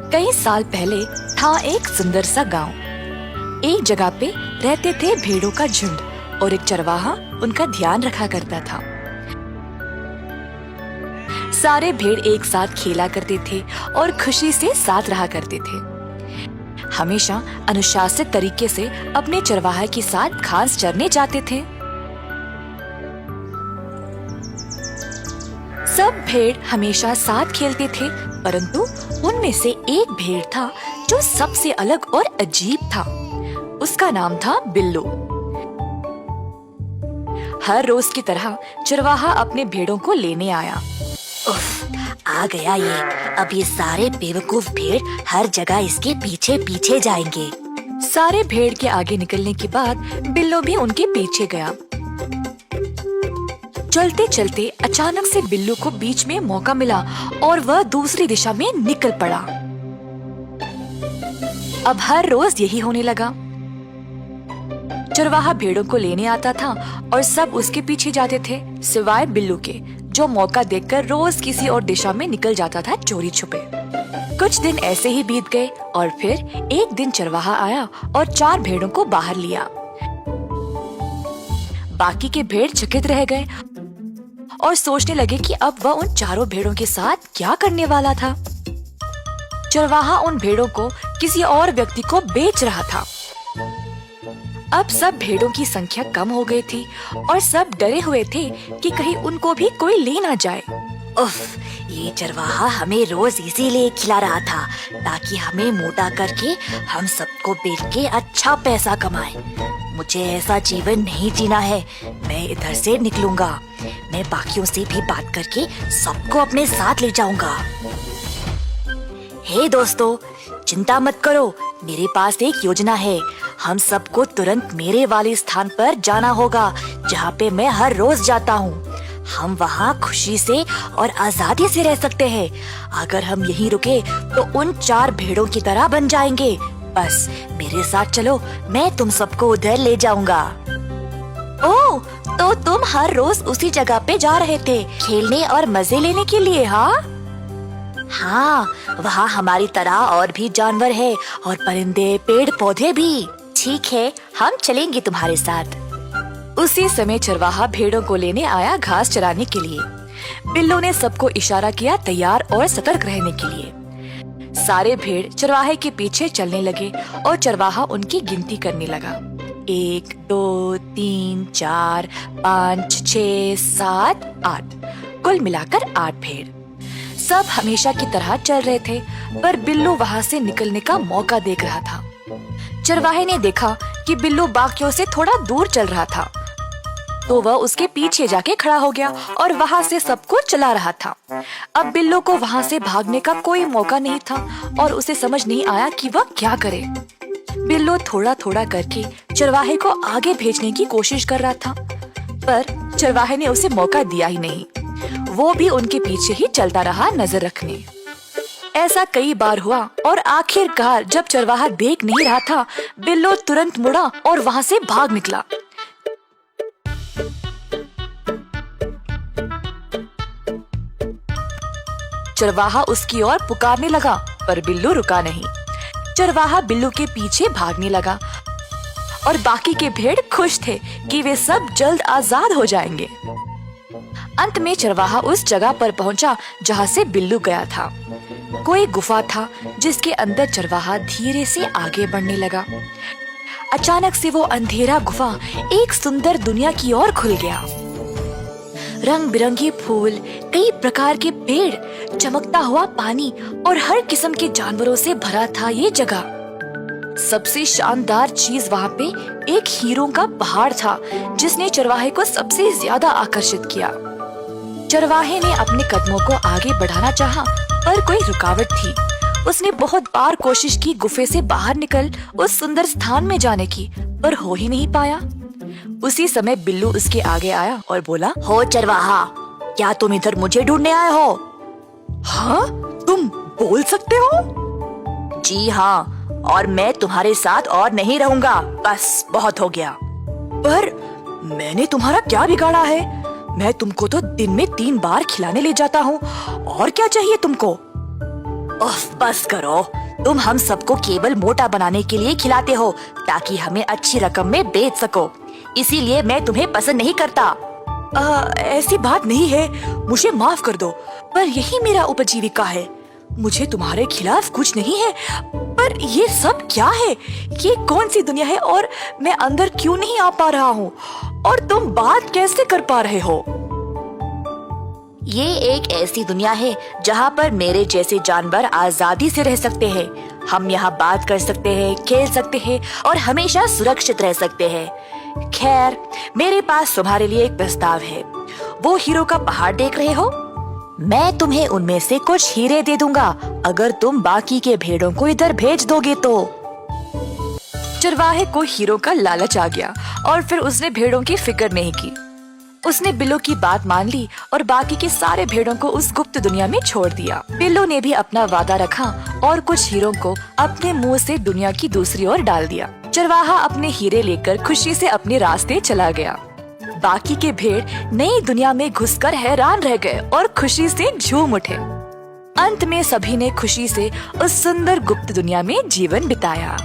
कई साल पहले था एक सुंदर सा गांव। एक जगह पे रहते थे भेड़ों का झुंड और एक चरवाहा उनका ध्यान रखा करता था। सारे भेड़ एक साथ खेला करते थे और खुशी से साथ रहा करते थे। हमेशा अनुशासित तरीके से अपने चरवाहे के साथ घास चरने जाते थे। सब भेड़ हमेशा साथ खेलते थे, परंतु उनमें से एक भेड़ था जो सबसे अलग और अजीब था। उसका नाम था बिल्लू। हर रोज की तरह चरवाहा अपने भेड़ों को लेने आया। उफ, आ गया ये। अब ये सारे बेवकूफ भेड़ हर जगह इसके पीछे पीछे जाएंगे। सारे भेड़ के आगे निकलने के बाद बिल्लू भी उनके पीछे गया। चलते चलते अचानक से बिल्लू को बीच में मौका मिला और वह दूसरी दिशा में निकल पड़ा। अब हर रोज यही होने लगा। चरवाहा भेड़ों को लेने आता था और सब उसके पीछे जाते थे, सिवाय बिल्लू के, जो मौका देखकर रोज किसी और दिशा में निकल जाता था चोरी छुपे। कुछ दिन ऐसे ही बीत गए और फिर एक दिन चरवाहा आया और 4 भेड़ों को बाहर लिया। बाकी के भेड़ चकित रह गए और सोचने लगे कि अब वह उन 4 भेड़ों के साथ क्या करने वाला था। चरवाहा उन भेड़ों को किसी और व्यक्ति को बेच रहा था। अब सब भेड़ों की संख्या कम हो गई थी और सब डरे हुए थे कि कहीं उनको भी कोई ले ना जाए। उफ, ये चरवाहा हमें रोज इसीलिए खिला रहा था ताकि हमें मोटा करके हम सबको बेच के अच्छा पैसा कमाए। मुझे ऐसा जीवन नहीं जीना है। मैं इधर से निकलूंगा। मैं बाकियों से भी बात करके सबको अपने साथ ले जाऊंगा। हे दोस्तों, चिंता मत करो, मेरे पास एक योजना है। हम सबको तुरंत मेरे वाले स्थान पर जाना होगा जहाँ पे मैं हर रोज जाता हूँ। हम वहाँ खुशी से और आजादी से रह सकते हैं। अगर हम यहीं रुके तो उन 4 भेड़ों की तरह बन जाएंगे। बस मेरे साथ चलो, मैं तुम सबको उधर ले जाऊंगा। ओह, तो तुम हर रोज उसी जगह पे जा रहे थे खेलने और मजे लेने के लिए? हाँ, वहाँ हमारी तरह और भी जानवर है और परिंदे, पेड़ पौधे भी। ठीक है, हम चलेंगे तुम्हारे साथ। उसी समय चरवाहा भेड़ों को लेने आया घास चराने के लिए। बिल्लू ने सबको इशारा किया तैयार और सतर्क रहने के लिए। सारे भेड़ चरवाहे के पीछे चलने लगे और चरवाहा उनकी गिनती करने लगा। 1 2 3 4 5 6 7 8, कुल मिलाकर 8 भेड़। सब हमेशा की तरह चल रहे थे, पर बिल्लू वहाँ से निकलने का मौका देख रहा था। चरवाहे ने देखा कि बिल्लू बाकियों से थोड़ा दूर चल रहा था, तो वह उसके पीछे जाके खड़ा हो गया और वहाँ से सबको चला रहा था। अब बिल्लू को वहाँ से भागने का कोई मौका नहीं था और उसे समझ नहीं आया कि वह क्या करे। बिल्लू थोड़ा थोड़ा करके चरवाहे को आगे भेजने की कोशिश कर रहा था, पर चरवाहे ने उसे मौका दिया ही नहीं। वो भी उनके पीछे ही चलता रहा नजर रखने। ऐसा कई बार हुआ और आखिरकार जब चरवाहा देख नहीं रहा था, बिल्लू तुरंत मुड़ा और वहाँ से भाग निकला। चरवाहा उसकी ओर पुकारने लगा, पर बिल्लू रुका नहीं। चरवाहा बिल्लू के पीछे भागने लगा और बाकी के भेड़ खुश थे कि वे सब जल्द आजाद हो जाएंगे। अंत में चरवाहा उस जगह पर पहुंचा जहां से बिल्लू गया था। कोई गुफा था जिसके अंदर चरवाहा धीरे से आगे बढ़ने लगा। अचानक से वो अंधेरा गुफा एक सुंदर दुनिया की ओर खुल गया। रंग बिरंगे फूल, कई प्रकार के पेड़, चमकता हुआ पानी और हर किस्म के जानवरों से भरा था ये जगह। सबसे शानदार चीज वहाँ पे एक हीरों का पहाड़ था जिसने चरवाहे को सबसे ज्यादा आकर्षित किया। चरवाहे ने अपने कदमों को आगे बढ़ाना चाहा, पर कोई रुकावट थी। उसने बहुत बार कोशिश की गुफे से बाहर निकल उस सुंदर स्थान में जाने की, पर हो ही नहीं पाया। उसी समय बिल्लू उसके आगे आया और बोला, हो चरवाहा, क्या तुम इधर मुझे ढूंढने आए हो? हाँ, तुम बोल सकते हो? जी हाँ, और मैं तुम्हारे साथ और नहीं रहूंगा। बस बहुत हो गया। पर मैंने तुम्हारा क्या बिगाड़ा है? मैं तुमको तो दिन में 3 बार खिलाने ले जाता हूँ, और क्या चाहिए तुमको? उफ, बस करो। तुम हम सबको केवल मोटा बनाने के लिए खिलाते हो ताकि हमें अच्छी रकम में बेच सको। इसीलिए मैं तुम्हें पसंद नहीं करता। ऐसी बात नहीं है, मुझे माफ कर दो, पर यही मेरा उपजीविका है। मुझे तुम्हारे खिलाफ कुछ नहीं है, पर ये सब क्या है? ये कौन सी दुनिया है और मैं अंदर क्यों नहीं आ पा रहा हूँ? और तुम बात कैसे कर पा रहे हो? ये एक ऐसी दुनिया है जहाँ पर मेरे जैसे जानवर आजादी से रह सकते हैं। हम यहाँ बात कर सकते हैं, खेल सकते हैं और हमेशा सुरक्षित रह सकते हैं। खैर, मेरे पास तुम्हारे लिए एक प्रस्ताव है। वो हीरो का पहाड़ देख रहे हो? मैं तुम्हें उनमें से कुछ हीरे दे दूंगा अगर तुम बाकी के भेड़ों को इधर भेज दोगे तो। चरवाहे को हीरो का लालच आ गया और फिर उसने भेड़ों की फिक्र नहीं की। उसने बिल्लो की बात मान ली और बाकी के सारे भेड़ों को उस गुप्त दुनिया में छोड़ दिया। बिल्लो ने भी अपना वादा रखा और कुछ हीरों को अपने मुंह से दुनिया की दूसरी ओर डाल दिया। चरवाहा अपने हीरे लेकर खुशी से अपने रास्ते चला गया। बाकी के भेड़ नई दुनिया में घुसकर हैरान रह गए और खुशी से झूम उठे। अंत में सभी ने खुशी से उस सुंदर गुप्त दुनिया में जीवन बिताया।